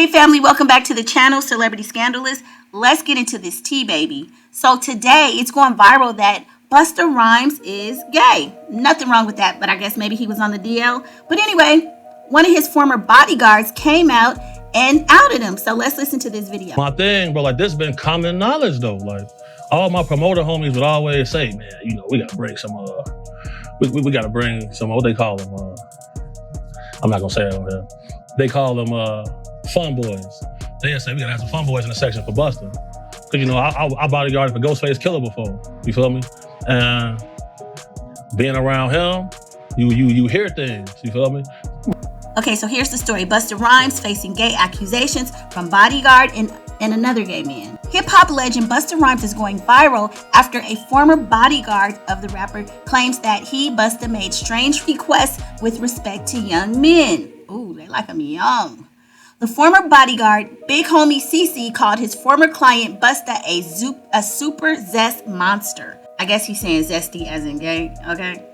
Hey family, welcome back to the channel, Celebrity Scandalous. Let's get into this tea, baby. So today it's going viral that Busta Rhymes is gay. Nothing wrong with that, but I guess maybe he was on the DL. But anyway, one of his former bodyguards came out and outed him. So let's listen to this video. My thing, bro, like this has been common knowledge though. Like all my promoter homies would always say, man, you know, we gotta bring some, we gotta bring some, what they call them, I'm not gonna say it on here. They call them fun boys. They say we gotta have some fun boys in the section for Busta. Cause you know, I bodyguarded for Ghostface Killer before, you feel me? And being around him, you hear things, you feel me? Okay, so here's the story. Busta Rhymes facing gay accusations from bodyguard and another gay man. Hip-hop legend Busta Rhymes is going viral after a former bodyguard of the rapper claims that Busta made strange requests with respect to young men. Ooh, they like them young. The former bodyguard, Big Homie CC, called his former client Busta a super zest monster. I guess he's saying zesty as in gay, okay?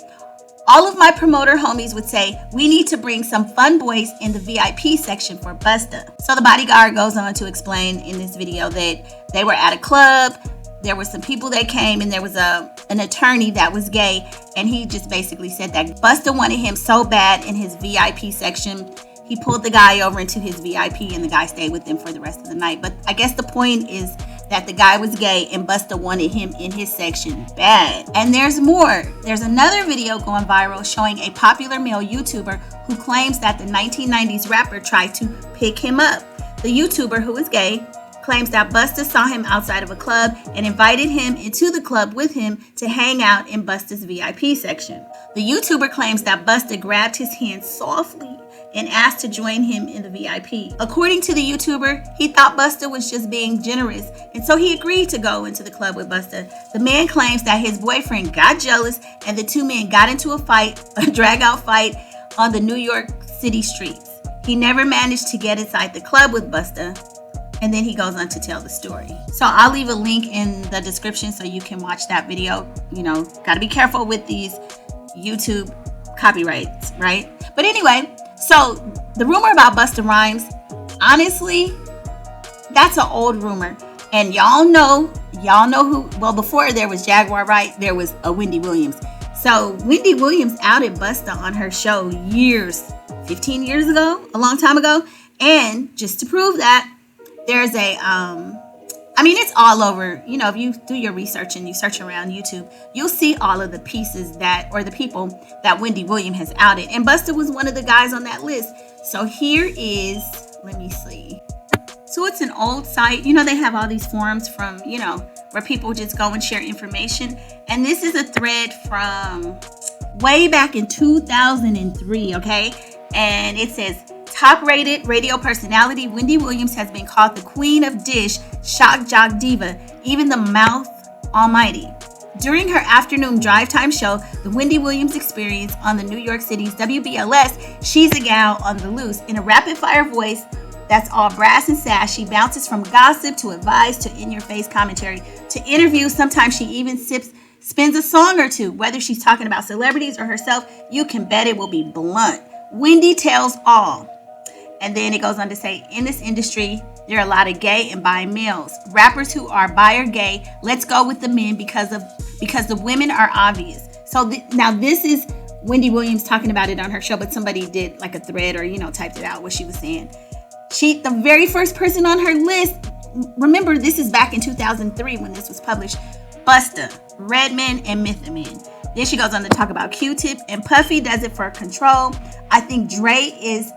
All of my promoter homies would say, we need to bring some fun boys in the VIP section for Busta. So the bodyguard goes on to explain in this video that they were at a club, there were some people that came, and there was an attorney that was gay, and he just basically said that Busta wanted him so bad in his VIP section, he pulled the guy over into his VIP, and the guy stayed with him for the rest of the night. But I guess the point is that the guy was gay and Busta wanted him in his section bad. And there's more. There's another video going viral showing a popular male YouTuber who claims that the 1990s rapper tried to pick him up. The YouTuber, who is gay, claims that Busta saw him outside of a club and invited him into the club with him to hang out in Busta's VIP section. The YouTuber claims that Busta grabbed his hand softly and asked to join him in the VIP. According to the YouTuber, he thought Busta was just being generous, and so he agreed to go into the club with Busta. The man claims that his boyfriend got jealous and the two men got into a drag-out fight on the New York City streets. He never managed to get inside the club with Busta, and then he goes on to tell the story. So I'll leave a link in the description so you can watch that video. You know, gotta be careful with these YouTube copyrights, right? But anyway, so the rumor about Busta Rhymes, honestly, that's an old rumor. And y'all know who, well, before there was Jaguar Wright, there was a Wendy Williams. So Wendy Williams outed Busta on her show 15 years ago, a long time ago. And just to prove that, there's it's all over. You know, if you do your research and you search around YouTube, you'll see all of the pieces the people that Wendy Williams has outed. And Busta was one of the guys on that list. So here is, let me see. So it's an old site. You know, they have all these forums from, you know, where people just go and share information. And this is a thread from way back in 2003, okay? And it says, top-rated radio personality Wendy Williams has been called the queen of dish, shock jock diva, even the mouth almighty. During her afternoon drive time show, The Wendy Williams Experience on the New York City's WBLS, she's a gal on the loose. In a rapid-fire voice that's all brass and sass, she bounces from gossip to advice to in-your-face commentary to interviews. Sometimes she even spins a song or two. Whether she's talking about celebrities or herself, you can bet it will be blunt. Wendy tells all. And then it goes on to say, in this industry, there are a lot of gay and bi males. Rappers who are bi or gay, let's go with the men because the women are obvious. So now this is Wendy Williams talking about it on her show, but somebody did like a thread or, you know, typed it out what she was saying. The very first person on her list, remember this is back in 2003 when this was published, Busta, Redman, and Method Man. Then she goes on to talk about Q-Tip and Puffy does it for control. I think Dre is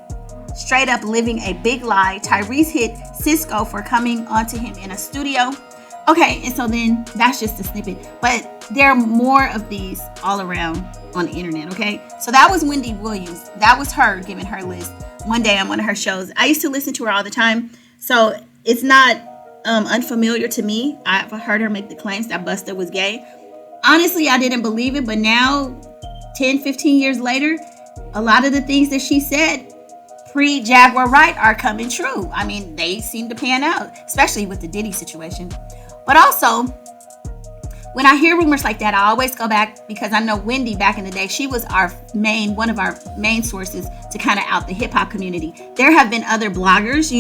straight up living a big lie. Tyrese hit Cisco for coming onto him in a studio. Okay, and so then that's just a snippet. But there are more of these all around on the internet, okay? So that was Wendy Williams. That was her giving her list one day on one of her shows. I used to listen to her all the time. So it's not unfamiliar to me. I've heard her make the claims that Busta was gay. Honestly, I didn't believe it. But now, 10, 15 years later, a lot of the things that she said pre-Jaguar Wright are coming true. I mean, they seem to pan out, especially with the Diddy situation. But also, when I hear rumors like that, I always go back because I know Wendy back in the day, she was one of our main sources to kind of out the hip hop community. There have been other bloggers,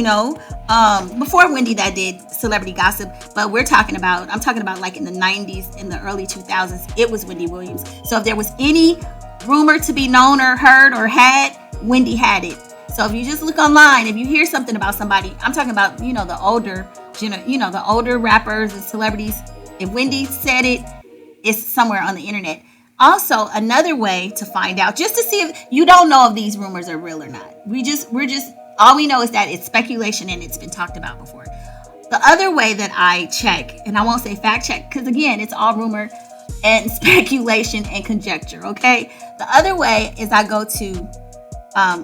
before Wendy that did celebrity gossip, but I'm talking about like in the 90s, in the early 2000s, it was Wendy Williams. So if there was any rumor to be known or heard or had, Wendy had it. So if you just look online, if you hear something about somebody, I'm talking about, the older rappers and celebrities. If Wendy said it, it's somewhere on the internet. Also, another way to find out, just to see if you don't know if these rumors are real or not. All we know is that it's speculation and it's been talked about before. The other way that I check, and I won't say fact check, because again, it's all rumor and speculation and conjecture, okay? The other way is I go to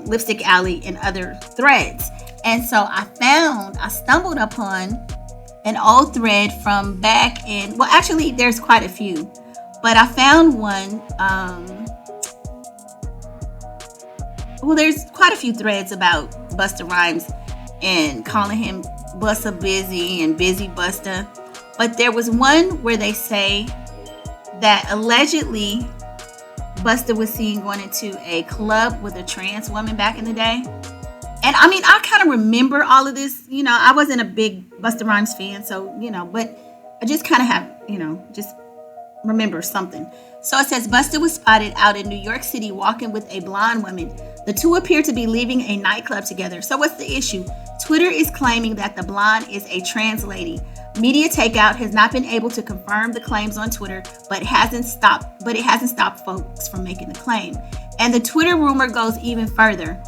Lipstick Alley and other threads. And so I stumbled upon an old thread from back in, well, actually, there's quite a few, but I found one. There's quite a few threads about Busta Rhymes and calling him Busta Busy and Busy Busta. But there was one where they say that allegedly Busta was seen going into a club with a trans woman back in the day. And I mean, I kind of remember all of this. I wasn't a big Busta Rhymes fan, so, but I just kind of have, just remember something. So it says Busta was spotted out in New York City walking with a blonde woman. The two appear to be leaving a nightclub together. So what's the issue? Twitter is claiming that the blonde is a trans lady. Media Takeout has not been able to confirm the claims on Twitter, but it hasn't stopped folks from making the claim. And the Twitter rumor goes even further.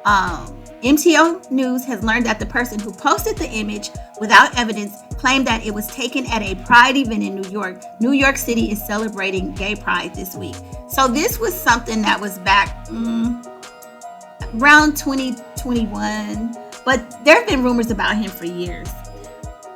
MTO News has learned that the person who posted the image without evidence claimed that it was taken at a Pride event in New York. New York City is celebrating Gay Pride this week. So this was something that was back around 2021, but there have been rumors about him for years.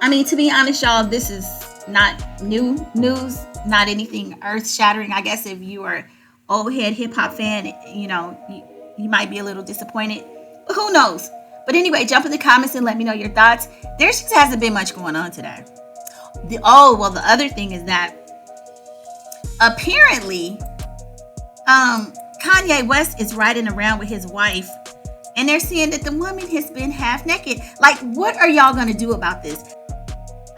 I mean, to be honest, y'all, this is not new news, not anything earth-shattering. I guess if you are old head hip-hop fan, you might be a little disappointed. But who knows? But anyway, jump in the comments and let me know your thoughts. There just hasn't been much going on today. The other thing is that apparently Kanye West is riding around with his wife, and they're saying that the woman has been half naked. Like, what are y'all going to do about this?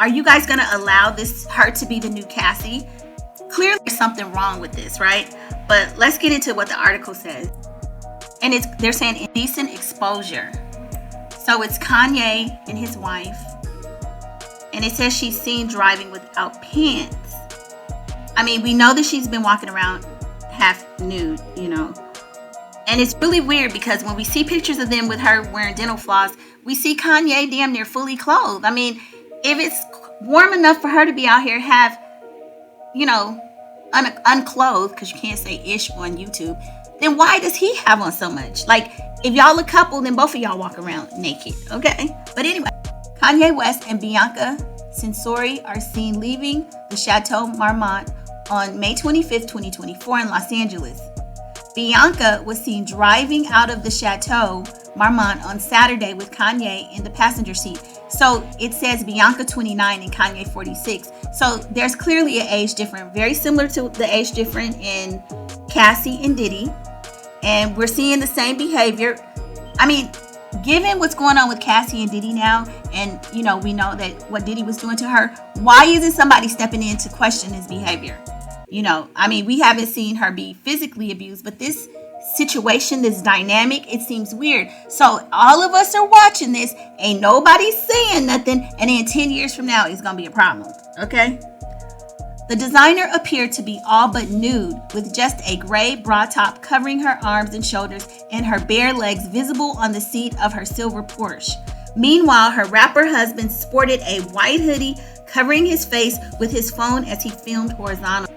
Are you guys going to allow her to be the new Cassie? Clearly there's something wrong with this, right? But let's get into what the article says. And they're saying indecent exposure. So it's Kanye and his wife. And it says she's seen driving without pants. I mean, we know that she's been walking around half nude, And it's really weird because when we see pictures of them with her wearing dental floss, we see Kanye damn near fully clothed. I mean, if it's warm enough for her to be out here half, unclothed, because you can't say ish on YouTube, then why does he have on so much? Like, if y'all a couple, then both of y'all walk around naked, okay? But anyway, Kanye West and Bianca Censori are seen leaving the Chateau Marmont on May 25th, 2024 in Los Angeles. Bianca was seen driving out of the Chateau Marmont on Saturday with Kanye in the passenger seat. So it says Bianca 29 and Kanye 46. So there's clearly an age difference, very similar to the age difference in Cassie and Diddy. And we're seeing the same behavior. I mean, given what's going on with Cassie and Diddy now, and we know that what Diddy was doing to her, why isn't somebody stepping in to question his behavior? I mean, we haven't seen her be physically abused, but this situation, this dynamic, it seems weird. So all of us are watching this. Ain't nobody saying nothing. And then 10 years from now, it's going to be a problem. Okay? The designer appeared to be all but nude, with just a gray bra top covering her arms and shoulders and her bare legs visible on the seat of her silver Porsche. Meanwhile, her rapper husband sported a white hoodie covering his face with his phone as he filmed horizontal.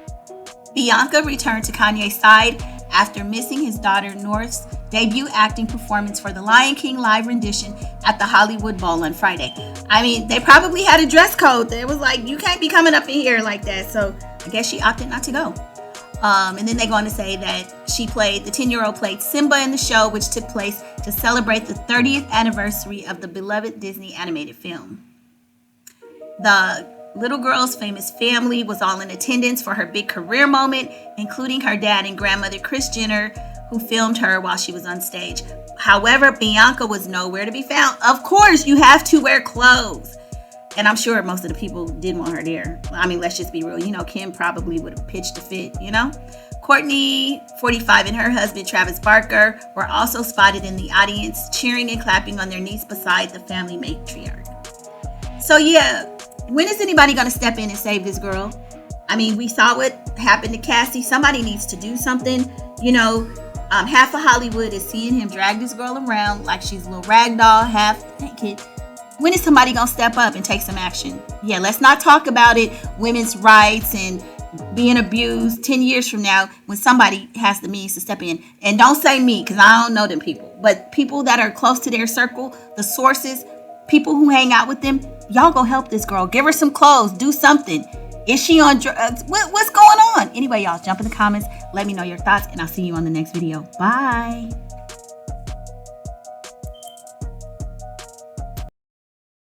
Bianca returned to Kanye's side after missing his daughter North's debut acting performance for the Lion King live rendition at the Hollywood Bowl on Friday. I mean, they probably had a dress code that was like, you can't be coming up in here like that. So I guess she opted not to go. And then they go on to say that the 10-year-old played Simba in the show, which took place to celebrate the 30th anniversary of the beloved Disney animated film. The little girl's famous family was all in attendance for her big career moment, including her dad and grandmother Kris Jenner, who filmed her while she was on stage. However, Bianca was nowhere to be found. Of course, you have to wear clothes. And I'm sure most of the people didn't want her there. I mean, let's just be real. You know, Kim probably would have pitched a fit, you know? Courtney, 45, and her husband, Travis Barker, were also spotted in the audience, cheering and clapping on their knees beside the family matriarch. So, yeah, when is anybody going to step in and save this girl? I mean, we saw what happened to Cassie. Somebody needs to do something. You know, half of Hollywood is seeing him drag this girl around like she's a little rag doll, half naked. When is somebody going to step up and take some action? Yeah, let's not talk about it, women's rights and being abused 10 years from now when somebody has the means to step in. And don't say me, because I don't know them people. But people that are close to their circle, the sources, people who hang out with them, y'all go help this girl. Give her some clothes. Do something. Is she on drugs? What's going on? Anyway, y'all, jump in the comments. Let me know your thoughts, and I'll see you on the next video. Bye.